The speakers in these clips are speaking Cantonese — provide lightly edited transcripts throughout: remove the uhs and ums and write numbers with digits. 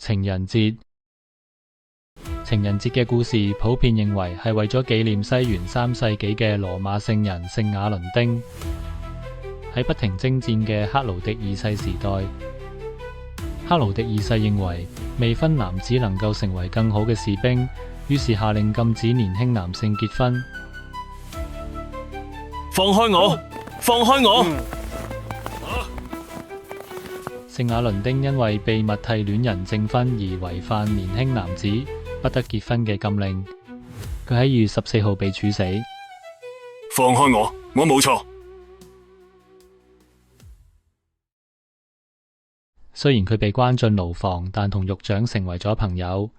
情人節。情人節嘅故事普遍認為係為咗紀念西元3世紀嘅羅馬聖人聖雅倫丁。喺不停征戰嘅克勞狄二世時代，克勞狄二世認為未婚男子能夠成為更好嘅士兵，於是下令禁止年輕男性結婚。放開我！放開我！聖雅倫丁因為秘密替戀人證婚而違反年輕男子不得結婚嘅禁令，佢喺2月14號被處死。放開我！我冇錯。雖然佢被關進牢房，但同獄長成為咗朋友。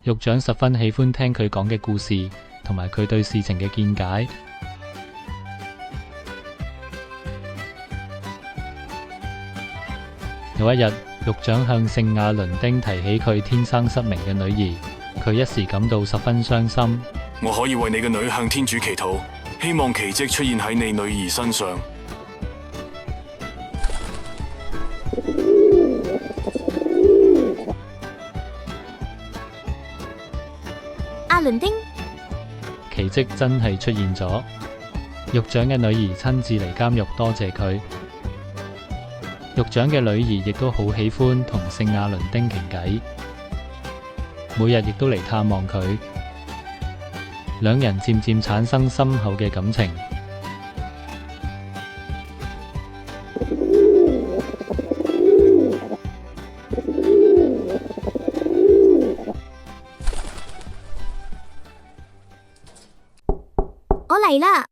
獄長十分喜歡聽佢講嘅故事，同埋佢對事情嘅見解。有一日，獄長向聖雅倫丁提起佢天生失明嘅女兒，佢一時感到十分傷心。我可以為你嘅女向天主祈禱，希望奇蹟出現喺你女兒身上。阿倫丁，奇蹟真係出現咗，獄長嘅女兒親自嚟監獄多謝佢。獄長嘅女兒亦都好喜歡同聖雅倫丁傾偈，每日亦都嚟探望佢，兩人漸漸產生深厚嘅感情。我嚟啦！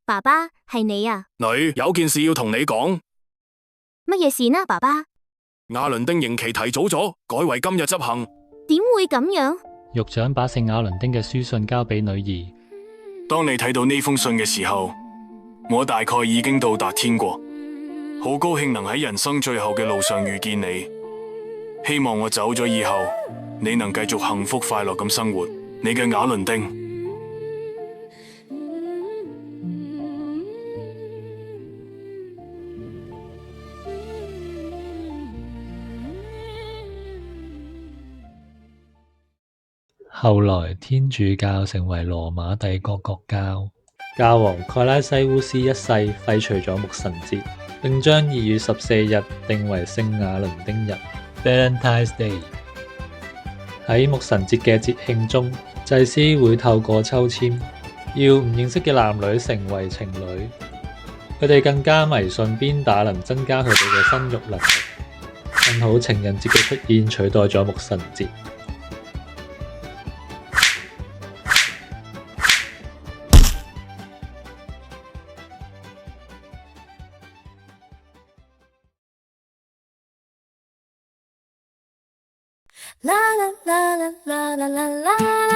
爸爸，係你啊！女，有件事要同你講。乜嘢事呢，爸爸？雅倫丁刑期提早咗，改為今日執行。點會咁樣？獄長把聖雅倫丁嘅書信交俾女兒。當你睇到呢封信嘅時候，我大概已經到達天國。好高興能喺人生最後嘅路上遇見你。希望我走咗以後，你能繼續幸福快樂咁生活。你嘅雅倫丁。後來天主教成為羅馬帝國國教，教皇蓋拉西烏斯一世廢除咗牧神節，並將2月14日定為聖雅倫丁日 （Valentine's Day）。喺牧神節嘅節慶中，祭司會透過抽籤，要唔認識嘅男女成為情侶。佢哋更加迷信鞭打能增加佢哋嘅生育能力。幸好情人節嘅出現取代咗牧神節。啦啦啦啦啦啦啦啦。